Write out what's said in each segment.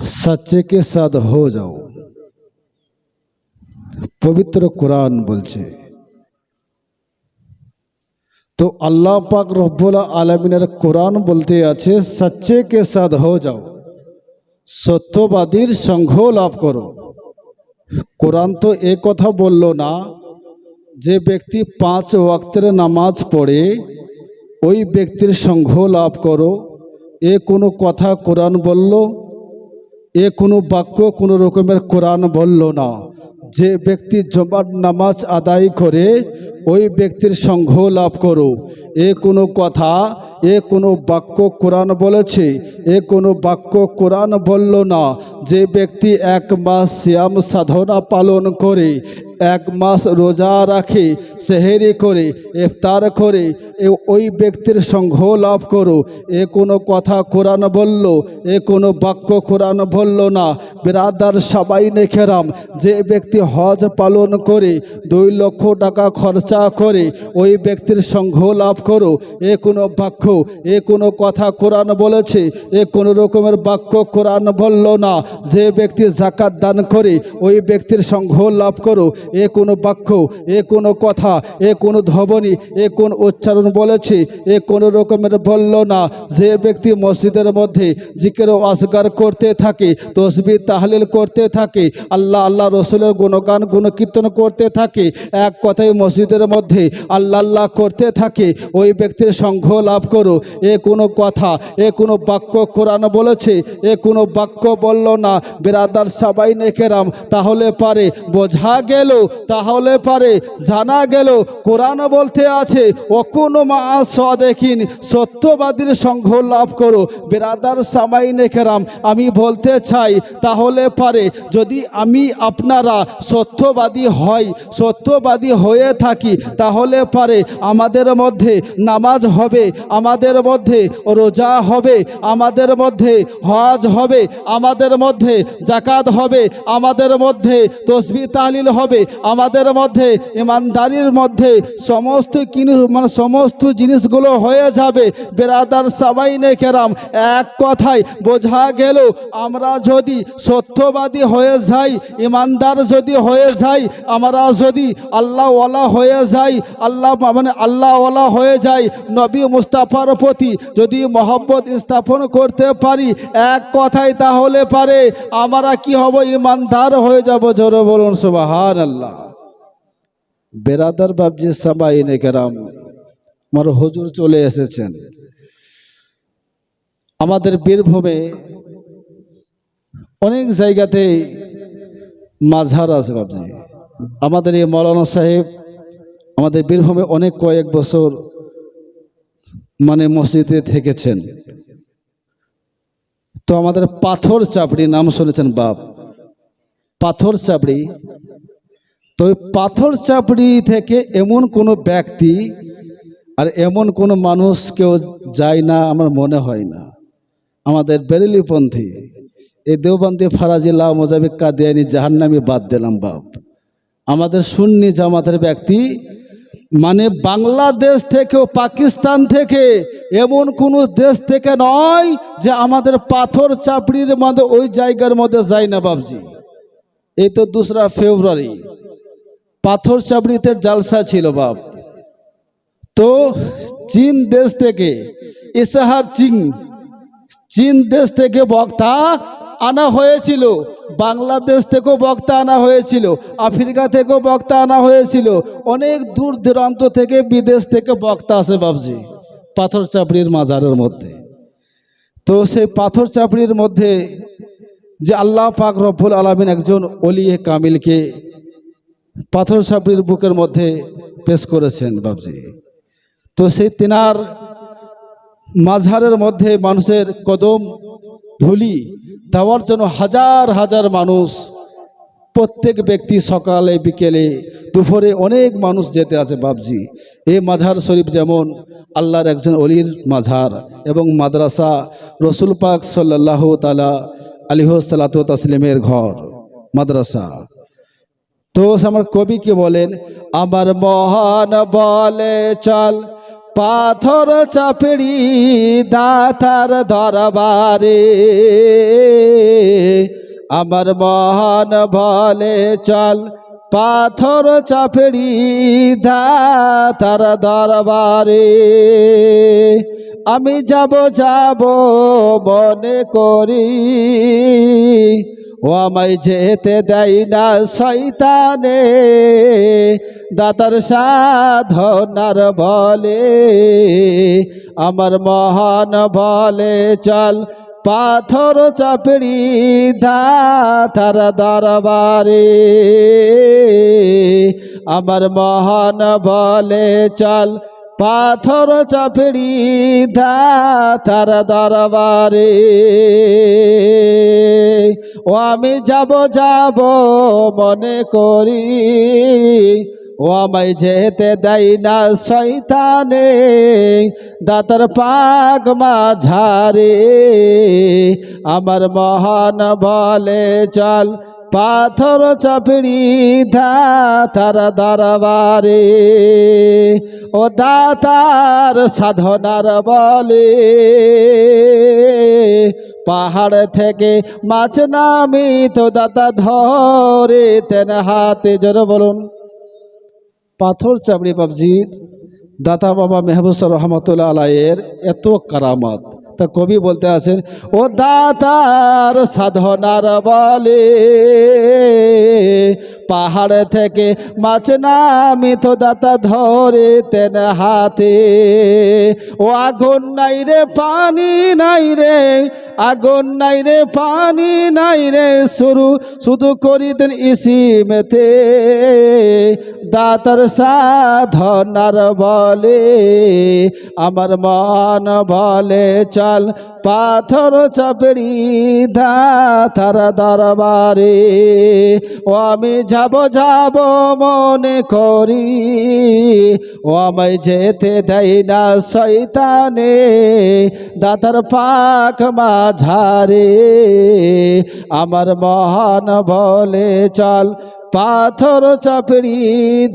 सच्चे के साथ हो जाओ। पवित्र कुरान बोलছে। तो अल्लाह पाक रब्बुल आलमीনের कुरान बोलते আছে सच्चे के साथ हो जाओ, सत्यवादीर संग लाभ करो। कुरान तो एक कथा बोललो ना जे व्यक्ति 5 वक्तेर नामाज पढ़े ওই ব্যক্তির সঙ্গ লাভ করো, এ কোনো কথা কোরআন বলল? এ কোনো বাক্য কোনো রকমের কোরআন বলল না। যে ব্যক্তি জুমার নামাজ আদায় করে ওই ব্যক্তির সঙ্গ লাভ করো, এ কোনো কথা, এ কোনো বাক্য কোরআন বলেছে? এ কোনো বাক্য কোরআন বলল না। যে ব্যক্তি 1 মাস সিয়াম সাধনা পালন করে, 1 মাস রোজা রাখে, সেহেরি করে, ইফতার করে, ওই ব্যক্তির সঙ্গ লাভ করো, এ কোনো কথা কোরআন বলল? এ কোনো বাক্য কোরআন বলল না। বিরাদার সবাই নেকেরাম, যে ব্যক্তি হজ পালন করে 2 লক্ষ টাকা খরচা করে ওই ব্যক্তির সঙ্গ লাভ করো, এ কোনো বাক্য, এ কোনো কথা কোরআন বলেছে? এ কোনো রকমের বাক্য কোরআন বলল না। যে ব্যক্তি যাকাত দান করে ওই ব্যক্তির সঙ্গ লাভ করো, এ কোনো বাক্য, এ কোনো কথা, এ কোনো ধ্বনি, এ কোন উচ্চারণ বলেছে? এ কোনো রকমের বলল না। যে ব্যক্তি মসজিদের মধ্যে জিকির ও আসগার করতে থাকে, তসবিহ তাহলিল করতে থাকে, আল্লাহ আল্লাহ রসুলের গুণগান গুণকীর্তন করতে থাকে, এক কথায় মসজিদের মধ্যে আল্লাহ আল্লাহ করতে থাকে, ওই ব্যক্তির সঙ্গ লাভ করো। এ কোনো কথা, এ কোনো বাক্য কোরআন বলেছে? এ কোনো বাক্য বলল না। বিরাদার সবাই নেকেরাম, তাহলে পারে বোঝা গেল, তাহলে পারে জানা গেল কোরআন বলতে আছে ওকুনু মা সাদিকিন, সত্যবাদীর সঙ্গ লাভ করো। বিরাদার সবাই নেকেরাম, আমি বলতে চাই তাহলে পারে যদি আমি আপনারা সত্যবাদী হয়, সত্যবাদী হয়ে থাকি, তাহলে পারে আমাদের মধ্যে নামাজ হবে, আমাদের মধ্যে রোজা হবে, আমাদের মধ্যে হজ হবে, আমাদের মধ্যে যাকাত হবে, আমাদের মধ্যে তসবিহ তাহলিল হবে, আমাদের মধ্যে ইমানদারির মধ্যে সমস্ত জিনিসগুলো হয়ে যাবে। বিরাদার সবাই নেকেরাম, এক কথায় বোঝা গেল আমরা যদি সত্যবাদী হয়ে যাই, ইমানদার যদি হয়ে যাই, আমরা যদি আল্লাহওয়ালা হয়ে যাই, আল্লাহওয়ালা হয়ে যাই, নবী মুস্তাফার প্রতি যদি মহব্বত স্থাপন করতে পারি, এক কথায় তাহলে পারে আমরা কি হব? ইমানদার হয়ে যাব। জোরে বলুন সুবহানাল্লাহ। বেরাদার বাবজি সবাই নেকেরাম, আমার হুজুর চলে এসেছেন। আমাদের বীরভূমে অনেক জায়গাতে মাঝার আছে বাবজি। আমাদের এই মৌলানা সাহেব আমাদের বীরভূমে অনেক কয়েক বছর মসজিদে থেকেছেন। তো আমাদের পাথর চাপড়ি নাম শুনেছেন বাপ? পাথর চাপড়ি। তো পাথর চাপড়ি থেকে এমন কোনো ব্যক্তি আর এমন কোনো মানুষ কেউ যায় না আমার মনে হয় না। আমাদের বেরেলিপন্থী এই দেওবন্দি ফারাজিল্লাহ মোজাবিক কাদিয়ানি জাহান্নামী বাদ দিলাম বাপ। আমাদের সুন্নি জামাতের ব্যক্তি বাংলাদেশ থেকে, পাকিস্তান থেকে, এমন কোনো দেশ থেকে নয় যে আমাদের পাথর চাপড়ির মধ্যে ওই জায়গার মধ্যে যায় না বাবজি। এই তো 2 ফেব্রুয়ারি পাথর চাপড়িতে জালসা ছিল বাপ। তো চীন দেশ থেকে ইসহাক চীন দেশ থেকে বক্তা আনা হয়েছিল, বাংলাদেশ থেকেও বক্তা আনা হয়েছিল, আফ্রিকা থেকেও বক্তা আনা হয়েছিল, অনেক দূর দূরান্ত থেকে বিদেশ থেকে বক্তা আসে বাবজি পাথর চাপড়ির মাজারের মধ্যে। তো সেই পাথর চাপড়ির মধ্যে যে আল্লাহ পাক রব্বুল আলামিন একজন ওলিয়ে কামিলকে পাথর চাপড়ির বুকের মধ্যে পেশ করেছেন বাবজি। তো সেই তিনার মাঝারের মধ্যে মানুষের কদম ধুলি দেওয়ার জন্য হাজার হাজার মানুষ, প্রত্যেক ব্যক্তি সকালে বিকেলে দুপুরে অনেক মানুষ যেতে আছে বাবজি। এই মাঝার শরীফ যেমন আল্লাহর একজন অলির মাঝার এবং মাদ্রাসা, রসুল পাক সাল্লাল্লাহু তাআলা আলাইহি সাল্লাতু তাসলিমের ঘর মাদ্রাসা। তো আমার কবি কি বলেন? আমার মহান বলে চল পাথর চাপড়ি দাতার দরবারে, আমার মহান বলে চল পাথর চাপড়ি দাতার দরবারে। আমি যাব যাব মনে করি, ও আমায় যেতে দেয় না শয়তানে, দাতার সাধনার বলে। আমার মহান বলে চল পাথর চাপড়ি দাতার দরবারে। আমার মহান বলে চল পাথর চাপড়ি দাতার দরবারে। ও আমি যাব যাব মনে করি, ও আমায় যেতে দেয় না শয়তানে, দাতার পাক মাঝারে। আমার মহান বলে চল পাথর চাপড়ি দাতার দরবারে। ও দাতার সাধনার বলে পাহাড় থেকে মাছ নামি তো দাতা ধরে তেন হাতে। জোরে বলুন। পাথর চাপড়ি বাবজি দাতা বাবা মেহবুব রহমতুল্লাহ আলাইয়ের এত কারামত, তা কবি বলতে আছেন, ও দাতার সাধনার বলে পাহাড় থেকে মাছ নামি তো দাতা ধরে তেন হাতে। ও আগুন নাই রে পানি নাই রে, আগুন নাই রে পানি নাই রে, শুধু করিতেন ইসিমেতে, দাতার সাধনার বলে। আমার মন বলে চল পাথর চাপড়ি দাতার দরবারে। ও আমি যাব যাব মনে করি, ও আমায় যেতে দেয় না শয়তানে, দাতার পাক মাঝারে। আমার মহান বলে চল পাথর চাপড়ি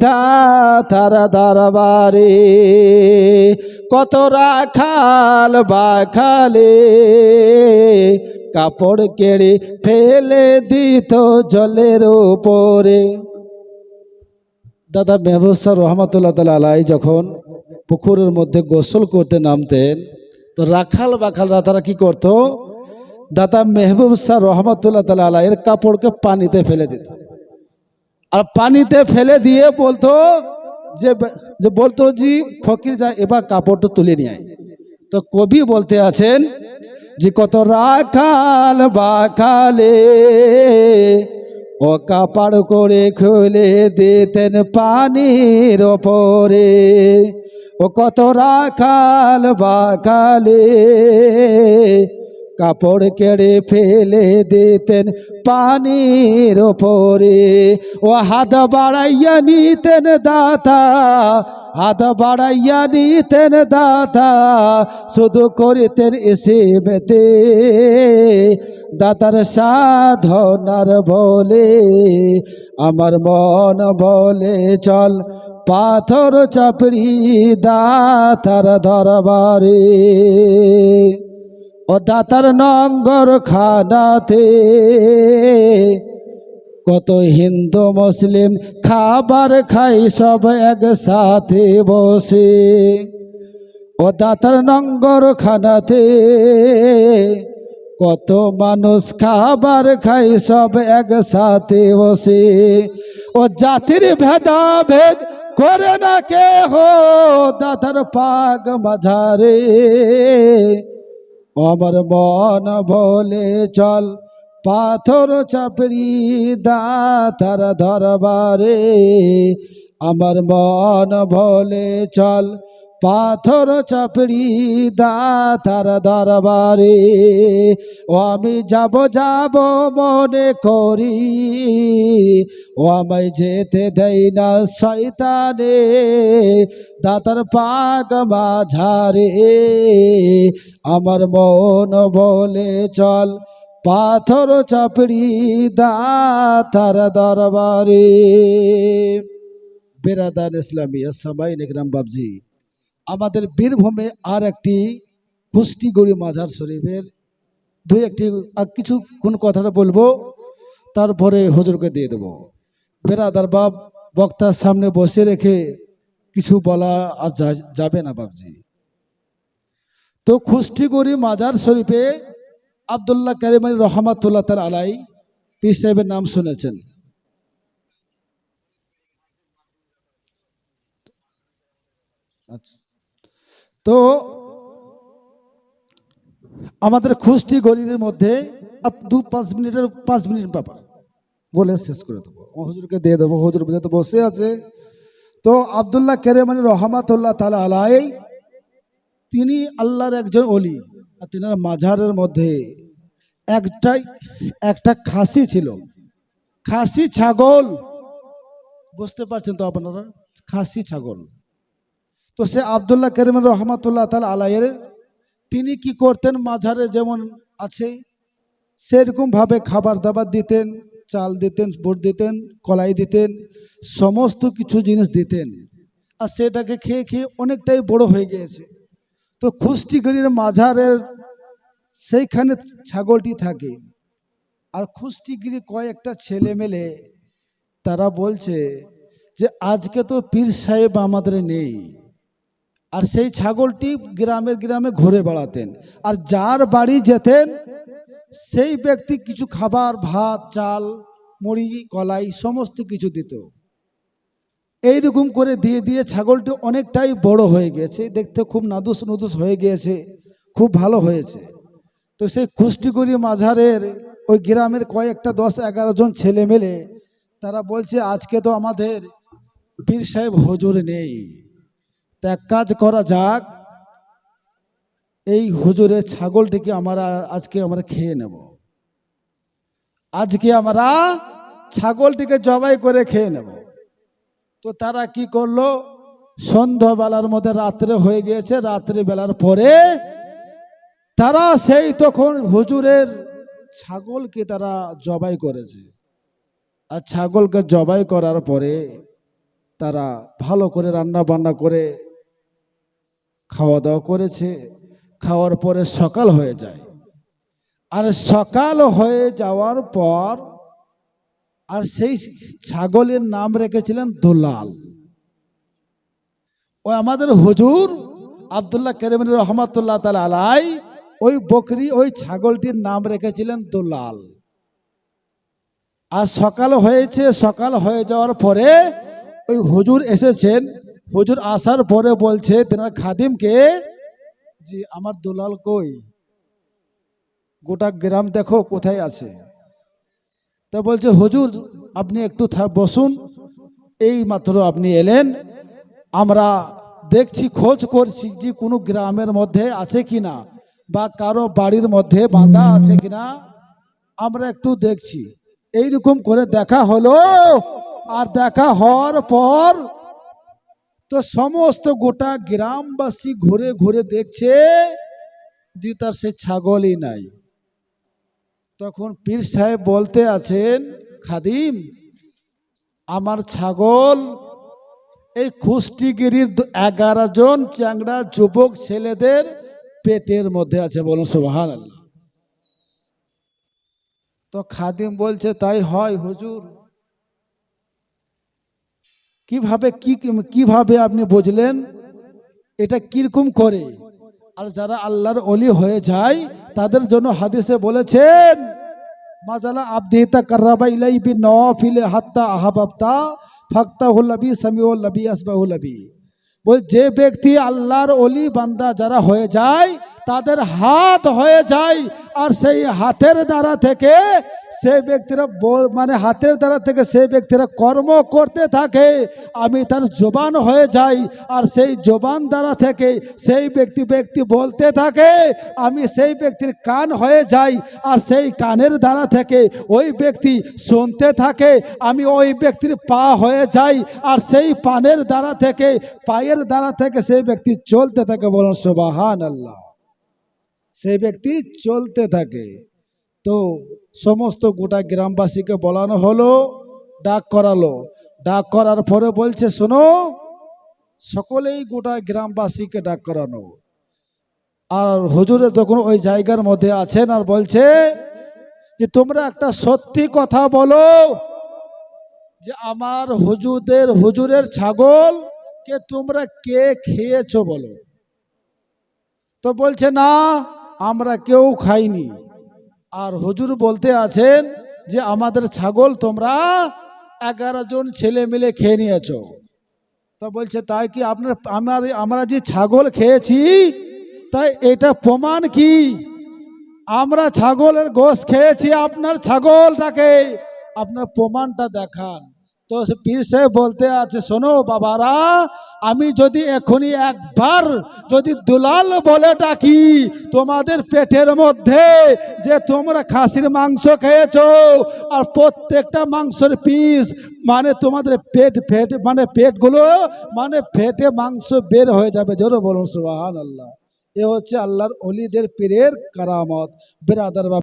দাতার দরবারে। কত রাখাল বাখালে কাপড় কেড়ে ফেলে দিত জলের উপরে। দাদা মেহবুব স্যার রহমতুল্লাহ তাআলা আলাইহি যখন পুকুরের মধ্যে গোসল করতে নামতেন, তো রাখাল বাখালরা তারা কি করত, দাদা মেহবুব স্যার রহমতুল্লাহ তাআলা আলাইহির কাপড়কে পানিতে ফেলে দিত। আর পানিতে ফেলে দিয়ে বলতো যে বলতো জি ফকির যা এবার কাপড়টা তুলে নিয়ে আয়। তো কবি বলতে আছেন যে কত রাখাল বাখালে ও কাপড় করে খুলে দিতেন পানির ওপরে। ও কত রাখাল বাখালে কাপড় কেড়ে ফেলে দিতেন পানির ওপরে। ও হাত বাড়াইয়া নিতেন দাতা, হাত বাড়াইয়া নিতেন দাতা, শুধু করিতেন ইসিমেতে, দাতার সাধনার বলে। আমার মন বলে চল পাথর চাপড়ি দাতার দরবারে। ও দাতার নঙ্গর খানাতে কত হিন্দু মুসলিম খাবার খাই সব একসাথে বসে। ও দাতার নঙ্গর খানাতে কত মানুষ খাবার খাই সব একসাথে বসে। ও জাতির ভেদাভেদ করে না কে হো দাতার পাক মাঝারে। আমার মন বলে চল পাথর চাপড়ি দাতার দরবারে। আমার মন বলে চল পাথর চাপড়ি দাতার দরবারে। ও আমি যাব যাব মনে করি, ও আমায় যেতে দেয় না শয়তানে, দাতার পাক মাঝারে। আমার মন বলে চল পাথর চাপড়ি দাতার দরবারে। বেরাদান ইসলামী আসসালামু আলাইকুম বাবজি, আমাদের বীরভূমে আর একটি কুষ্টিগড়ি মাজার শরীফের কিছু কোন কথাটা বলবো। তারপরে হুজুরকে দিয়ে দেবো। বেরাদার বাপ বক্তার সামনে বসে রেখে কিছু বলা আর যাবে না বাবজি। তো খুষ্টিগড়ি মাজার শরীফে আব্দুল্লাহ কারিম আলী রহমাতুল্লাহ তাআলা আলাই পীর সাহেবের নাম শুনেছেন। আচ্ছা, তো আমাদের খুষ্টিগড়ির মধ্যে 5 মিনিটের ব্যাপার বলে শেষ করে দেবো, হুজুরকে দিয়ে দেবো। হুজুর যেহেতু বসে আছে, তো আব্দুল্লাহ কারিম আলী রহমাতুল্লাহ তাআলা আলাই তিনি আল্লাহর একজন ওলি। আর তিনার মাজারের মধ্যে একটা খাসি ছিল, খাসি ছাগল, বুঝতে পারছেন তো আপনারা, খাসি ছাগল। তো সে আব্দুল্লাহ কারিম রহমাতুল্লাহ তাআলা আলাইয়ের তিনি কি করতেন, মাঝারে যেমন আছে সেরকম ভাবে খাবার দাবার দিতেন, চাল দিতেন, বুট দিতেন, কলাই দিতেন, সমস্ত কিছু জিনিস দিতেন। আর সেটাকে খেয়ে খেয়ে অনেকটাই বড় হয়ে গিয়েছে। তো খুষ্টিগড়ির মাঝারের সেইখানে ছাগলটি থাকে। আর খুষ্টিগিরি কয়েকটা ছেলে মেলে তারা বলছে যে আজকে তো পীর সাহেব আমাদের নেই। আর সেই ছাগলটি গ্রামে গ্রামে ঘুরে বেড়াতেন, আর যার বাড়ি যেতেন সেই ব্যক্তি কিছু খাবার, ভাত, চাল, মুড়ি, কলাই সমস্ত কিছু দিত। এইরকম করে দিয়ে দিয়ে ছাগলটি অনেকটাই বড় হয়ে গেছে, দেখতে খুব নাদুস নুদুস হয়ে গিয়েছে, খুব ভালো হয়েছে। তো সেই খুষ্টিগড়ি মাঝারের ওই গ্রামের কয়েকটা 10-11 জন ছেলে মেলে তারা বলছে আজকে তো আমাদের পীর সাহেব হুজুর নেই, তা এক কাজ করা যাক, এই হুজুরের ছাগলটিকে আজকে আমরা খেয়ে নেব। আজকে আমরা ছাগলটিকে জবাই করে খেয়ে নেব। তো তারা কি করলো, সন্ধ্যাবেলার মধ্যে রাত্রে হয়ে গিয়েছে, রাত্রি বেলার পরে তারা সেই তখন হুজুরের ছাগলকে তারা জবাই করেছে। আর ছাগলকে জবাই করার পরে তারা ভালো করে রান্না বান্না করে খাওয়া দাওয়া করেছে। খাওয়ার পরে সকাল হয়ে যায়। আর সকাল হয়ে যাওয়ার পর আর সেই ছাগলের নাম রেখেছিলেন দুলাল। ওই আমাদের হুজুর আব্দুল্লাহ কারিম রহমাতুল্লাহ তাআলা আলাই ওই বকরি, ওই ছাগলটির নাম রেখেছিলেন দুলাল। আর সকাল হয়েছে, সকাল হয়ে যাওয়ার পরে ওই হুজুর এসেছেন। হুজুর আসার পরে বলছে তেনার খাদিমকে, জি আমার দুলাল কই, গোটা গ্রাম দেখো কোথায় আছে। তা বলছে হুজুর আপনি একটু বসুন, এই মাত্র আপনি এলেন, আমরা দেখছি, খোঁজ করছি যে কোনো গ্রামের মধ্যে আছে কিনা বা কারো বাড়ির মধ্যে বাঁধা আছে কিনা, আমরা একটু দেখছি। এইরকম করে দেখা হলো। আর দেখা হওয়ার পর তো সমস্ত গোটা গ্রামবাসী ঘুরে ঘুরে দেখছে যে তার সে ছাগলই নাই। তখন পীর সাহেব বলতে আছেন, খাদিম আমার ছাগল এই খুষ্টিগিরির 11 জন চ্যাংড়া যুবক ছেলেদের পেটের মধ্যে আছে, বলুন সুবহানাল্লাহ। তো খাদিম বলছে তাই হয় হুজুর। কিভাবে আপনি বুঝলেন, এটা কিরকম করে? আর যারা আল্লাহর ওলি হয়ে যায় তাদের জন্য হাদিসে বলেছেন, মাজালা আবদি তাকাররাবা ইলাই বিনওয়াফিল হাত্তা আহাবাবতা ফাক্তাহুল নবী সামিউল নবী আসবাহুল নবী। বল যে ব্যক্তি আল্লাহর ওলি বান্দা যারা হয়ে যায় তাদের হাত হয়ে যায়, আর সেই হাতের দ্বারা থেকে সেই ব্যক্তিরা মানে হাতের দ্বারা থেকে সেই ব্যক্তিরা কর্ম করতে থাকে। আমি তার জবান হয়ে যাই, আর সেই জবান দ্বারা থেকে সেই ব্যক্তি বলতে থাকে। আমি সেই ব্যক্তির কান হয়ে যাই, আর সেই কানের দ্বারা থেকে ওই ব্যক্তি শুনতে থাকে। আমি ওই ব্যক্তির পা হয়ে যাই, আর সেই পানের দ্বারা থেকে, পায়ের দ্বারা থেকে সেই ব্যক্তি চলতে থাকে, বলুন সুবহানাল্লাহ। সেই ব্যক্তি চলতে থাকে। তো সমস্ত গোটা গ্রামবাসীকে বলানো হলো, ডাক করালো। ডাক করার পরে বলছে শোনো, সকলেই গোটা গ্রামবাসীকে ডাক করানো। আর হুজুরে তখন ওই জায়গার মধ্যে আছেন আর বলছে যে তোমরা একটা সত্যি কথা বলো যে আমার হুজুরের ছাগল কে তোমরা কে খেয়েছো বলো। তো বলছে না, আমরা কেউ খাইনি। আর হুজুর বলতে আছেন যে আমাদের ছাগল তোমরা 11 জন ছেলে মিলে খেয়ে নিয়েছো। তো বলছে তাই কি আমরা যে ছাগল খেয়েছি তাই এটা প্রমাণ কি? আমরা ছাগলের গোশত খেয়েছি, আপনার ছাগলটাকে, আপনার প্রমাণটা দেখান। তো সে পীর সাহেব বলতে আছে, শোনো বাবারা, আমি যদি এখনই একবার যদি দুলাল বলে ডাকি তোমাদের পেটের মধ্যে যে তোমরা খাসির মাংস খেয়েছো আর প্রত্যেকটা মাংসের পিস মানে তোমাদের পেটগুলো মানে ফেটে মাংস বের হয়ে যাবে। জোরে বলুন সুবহানাল্লাহ। এ হচ্ছে আল্লাহর ওলিদের পীরের কারামত। বিরাদার